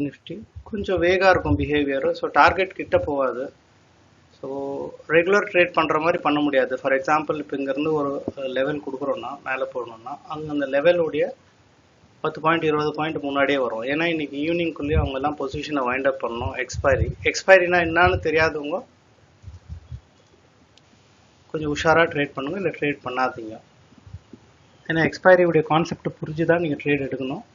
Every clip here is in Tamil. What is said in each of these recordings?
நிஃப்டி கொஞ்சம் வேகாக இருக்கும் பிஹேவியர். ஸோ டார்கெட் கிட்ட போகாது. ஸோ ரெகுலர் ட்ரேட் பண்ணுற மாதிரி பண்ண முடியாது. ஃபார் எக்ஸாம்பிள் இப்போ இங்கேருந்து ஒரு லெவல் கொடுக்குறோன்னா மேலே போடணுன்னா அங்கே அந்த லெவலுடைய 10 பாயிண்ட் 20 பாயிண்ட் முன்னாடியே வரும். ஏன்னா இன்னைக்கு ஈவினிங்குள்ளேயே அவங்க எல்லாம் பொசிஷனை வைண்ட் அப் பண்ணணும். எக்ஸ்பைரினா என்னன்னு தெரியாதவங்க கொஞ்சம் உஷாராக ட்ரேட் பண்ணுங்க, இல்லை ட்ரேட் பண்ணாதீங்க. ஏன்னா எக்ஸ்பைரியுடைய கான்செப்ட் புரிஞ்சு தான் நீங்கள் ட்ரேட் எடுக்கணும்.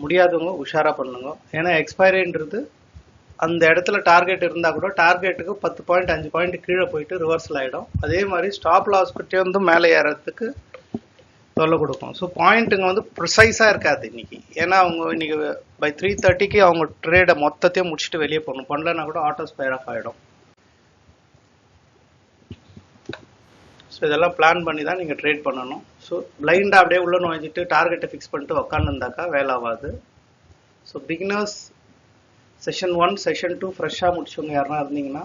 முடியாதவங்க உஷாராக பண்ணுங்க. ஏன்னா எக்ஸ்பைரின்றது அந்த இடத்துல டார்கெட் இருந்தால் கூட டார்கெட்டுக்கு 10 பாயிண்ட் 5 பாயிண்ட் கீழே போயிட்டு ரிவர்சல் ஆகிடும். அதே மாதிரி ஸ்டாப் லாஸ் கிட்டே வந்து மேலே ஏறதுக்கு தொல்லை கொடுக்கும். ஸோ பாயிண்ட்டுங்க வந்து ப்ரிசைஸாக இருக்காது இன்னைக்கு. ஏன்னா அவங்க இன்னைக்கு பை 3:30க்கு அவங்க ட்ரேடை மொத்தத்தையும் முடிச்சுட்டு வெளியே போகணும். பண்ணலன்னா கூட ஆட்டோ ஸ்பயர் ஆஃப் ஆகிடும். ஸோ இதெல்லாம் பிளான் பண்ணி தான் நீங்கள் ட்ரேட் பண்ணணும். ஸோ பிளைண்டாக அப்படியே உள்ள நுழைஞ்சிட்டு டார்கெட்டை ஃபிக்ஸ் பண்ணிட்டு உக்காந்துருந்தாக்கா வேலை ஆகாது. ஸோ பிகினர்ஸ் செஷன் 1 செஷன் 2 ஃப்ரெஷ்ஷாக முடிச்சவங்க யாருன்னா இருந்தீங்கன்னா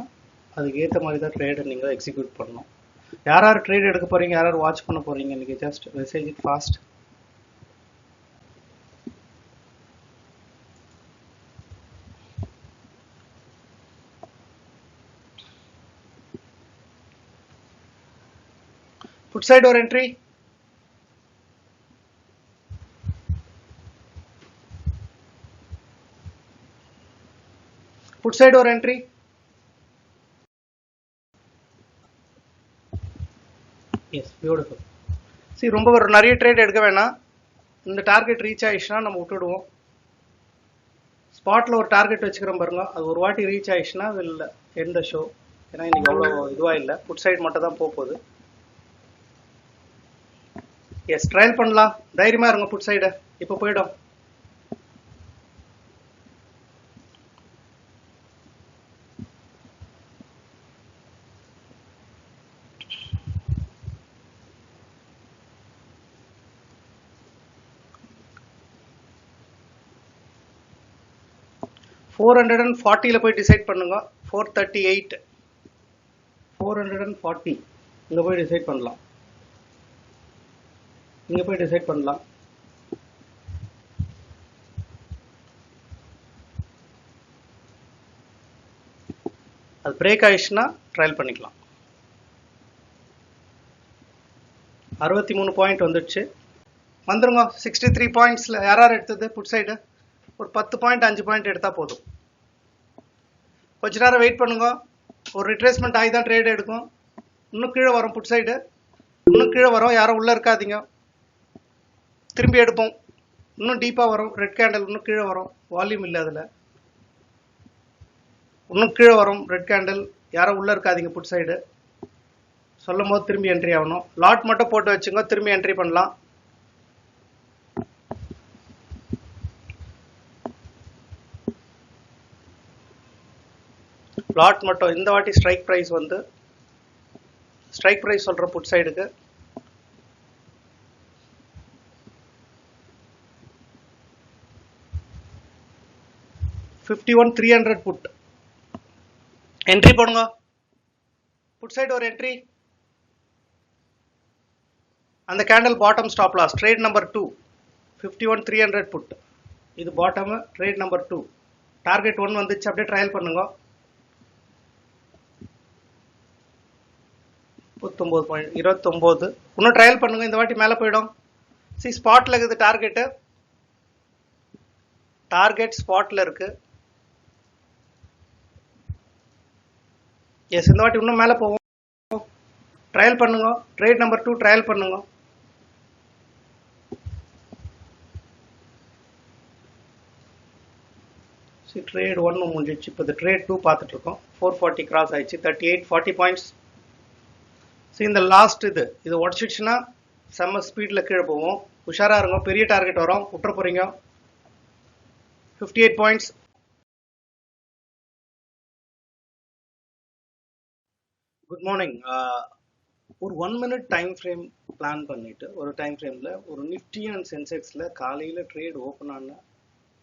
அதுக்கு ஏற்ற மாதிரி தான் ட்ரேடை நீங்கள் எக்ஸிக்யூட் பண்ணணும். யார் யார் ட்ரேட் எடுக்க போகிறீங்க, யார் யார் வாட்ச் பண்ண போகிறீங்க, இன்றைக்கி just message it fast. Put side or entry? Put side or entry? Yes, beautiful. See, ரொம்ப ஒரு நிறைய ட்ரேட் எடுக்க வேணாம். இந்த டார்கெட் ரீச் ஆயிடுச்சுன்னா நம்ம விட்டுடுவோம். ஸ்பாட்டில் ஒரு டார்கெட் வச்சுக்கிறோம் பாருங்க, அது ஒரு வாட்டி ரீச் ஆயிடுச்சுன்னா வில் எண்ட் த ஷோ. ஏன்னா இன்னைக்கு அவ்வளோ இதுவாக இல்லை, புட் சைடு மட்டும் தான் போகுது. எஸ், ட்ரையல் பண்ணலாம், தைரியமாக இருங்க. புட் சைடு இப்போ போயிடும். $440 போய் டிசைட் பண்ணுங்க. 438 440 இங்கே போய் டிசைட் பண்ணலாம். இங்கே போய் டிசைட் பண்ணலாம். அது பிரேக் ஆயிடுச்சுன்னா ட்ரையல் பண்ணிக்கலாம். 63 பாயிண்ட் வந்துடுச்சு. வந்துருங்க. 63 பாயிண்ட்ஸில் யார் எடுத்தது புட் சைடு? ஒரு 10 பாயிண்ட் 5 பாயிண்ட் எடுத்தால் போதும். கொஞ்ச நேரம் வெயிட் பண்ணுங்க. ஒரு ரிட்ரேஸ்மெண்ட் ஆகி தான் ட்ரேட் எடுக்கும். இன்னும் கீழே வரும் புட் சைடு, இன்னும் கீழே வரும். யாரும் உள்ளே இருக்காதீங்க, திரும்பி எடுப்போம். இன்னும் டீப்பாக வரும். ரெட் கேண்டில் இன்னும் கீழே வரும். வால்யூம் இல்லை அதில். இன்னும் கீழே வரும் ரெட் கேண்டில். யாரும் உள்ளே இருக்காதீங்க புட் சைடு. சொல்லும் போது திரும்பி என்ட்ரி ஆகணும். லாட் மட்டும் போட்டு வச்சுங்க, திரும்பி என்ட்ரி பண்ணலாம். லாட் மட்டும். இந்த வாட்டி ஸ்ட்ரைக் ப்ரைஸ் வந்து ஸ்ட்ரைக் ப்ரைஸ் சொல்கிற புட் சைடுக்கு $51,300 புட். என்ட்ரி போடுங்க. புட் சைடு ஒரு என்ட்ரி. அந்த candle bottom stop loss trade number 2 $51,300 put. இது பாட்டம் ட்ரேட் நம்பர் 2. டார்கெட் 1 வந்துச்சு. அப்படியே ட்ரையல் பண்ணுங்க. 29. இன்னும் ட்ரையல் பண்ணுங்க. இந்த வாட்டி மேலே போயிடும். சி, ஸ்பாட்ல இருக்குது டார்கெட்டு. டார்கெட் ஸ்பாட்ல இருக்கு. எஸ், இந்த வாட்டி இன்னும் மேலே போவோம். ட்ரையல் பண்ணுங்க. ட்ரேட் நம்பர் 2 ட்ரையல் பண்ணுங்க. சி, ட்ரேட் 1 முடிஞ்சிச்சு. இப்போ இந்த ட்ரேட் 2 பார்த்துட்டு இருக்கோம். 440 கிராஸ் ஆயிடுச்சு. 38 40 பாயிண்ட்ஸ். ஸோ இந்த லாஸ்ட் இது உடச்சிடுச்சுன்னா செம்ம ஸ்பீடில் கீழே போவோம். உஷாராக இருங்க. பெரிய டார்கெட் வரும், விட்டுற போகிறீங்க. 58 பாயிண்ட்ஸ். Good morning. ஒரு 1 மினிட் டைம் ஃப்ரேம் பிளான் பண்ணிவிட்டு ஒரு டைம் ஃப்ரேமில் ஒரு நிஃப்டி அண்ட் சென்செக்ஸில் காலையில் ட்ரேட் ஓப்பன் ஆன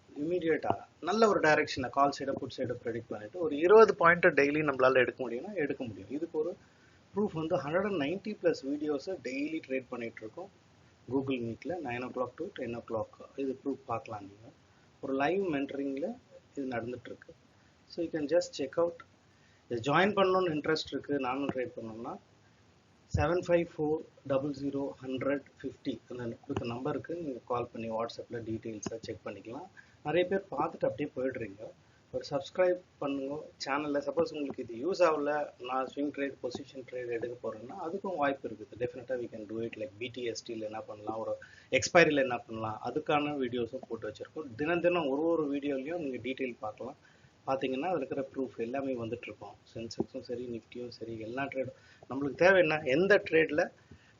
இமீடியட்டாக நல்ல ஒரு டைரெக்ஷனை கால் சைடை புட் சைடை ப்ரெடிக்ட் பண்ணிவிட்டு ஒரு 20 பாயிண்ட்டு டெய்லி நம்மளால் எடுக்க முடியும்னா எடுக்க முடியும். இதுக்கு ஒரு ப்ரூஃப் வந்து 190+ வீடியோஸை டெய்லி ட்ரேட் பண்ணிகிட்ருக்கோம் கூகுள் மீட்டில் 9 o'clock to 10 o'clock. இது ப்ரூஃப் பார்க்கலாம் நீங்கள். ஒரு லைவ் மென்டரிங்கில் இது நடந்துகிட்ருக்கு. So you can just check out. இது ஜாயின் பண்ணணுன்னு இன்ட்ரெஸ்ட் இருக்குது, நானும் ட்ரேட் பண்ணோம்னா 7540010050 அந்த கொடுத்த நம்பருக்கு நீங்கள் கால் பண்ணி வாட்ஸ்அப்பில் டீட்டெயில்ஸாக செக் பண்ணிக்கலாம். நிறைய பேர் பார்த்துட்டு அப்படியே போயிடுறீங்க. ஒரு சப்ஸ்கிரைப் பண்ணுங்க சேனலில். சப்போஸ் உங்களுக்கு இது யூஸ் ஆகல, நான் ஸ்விங் ட்ரேட் பொசிஷன் ட்ரேட் எடுக்க போகிறேன்னா அதுக்கும் வாய்ப்பு இருக்குது. டெஃபினட்டாக we can do it. Like பிடிஎஸ்டியில் என்ன பண்ணலாம், ஒரு எக்ஸ்பைரியில் என்ன பண்ணலாம், அதுக்கான வீடியோஸும் போட்டு வச்சுருக்கோம். தினம் தினம் ஒரு வீடியோலையும் நீங்கள் டீட்டெயில் பார்க்கலாம். பார்த்தீங்கன்னா அதில் இருக்கிற ப்ரூஃப் எல்லாமே வந்துட்டுருக்கோம். சென்செக்ஸும் சரி, நிஃப்டியும் சரி, எல்லா ட்ரேடும் நம்மளுக்கு தேவை என்ன, எந்த ட்ரேடில்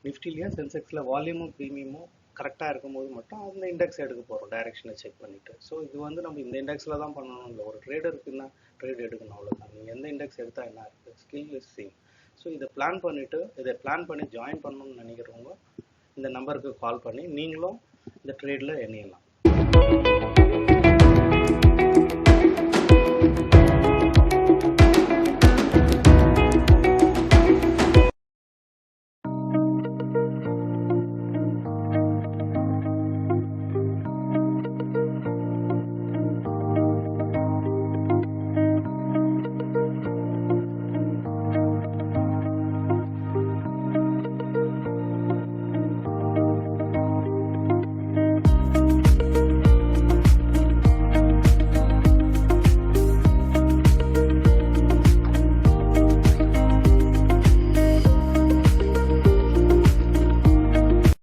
நிஃப்டிலையும் சென்செக்ஸில் வால்யூமும் ப்ரீமியமும் கரெக்டாக இருக்கும்போது மட்டும் அந்த இண்டெக்ஸ் எடுக்க போகிறோம், டைரெக்ஷனை செக் பண்ணிவிட்டு. ஸோ இது வந்து நம்ம இந்த இண்டெக்ஸில் தான் பண்ணணும் இல்லை, ஒரு ட்ரேடருக்குன்னா ட்ரேட் எடுக்கணும், அவ்வளோதான். நீங்கள் எந்த இண்டெக்ஸ் எடுத்தால் என்ன இருக்குது, ஸ்கில் இஸ் சேம். ஸோ இதை பிளான் பண்ணி ஜாயின் பண்ணணும்னு நினைக்கிறவங்க இந்த நம்பருக்கு கால் பண்ணி நீங்களும் இந்த ட்ரேடில் இணையலாம்.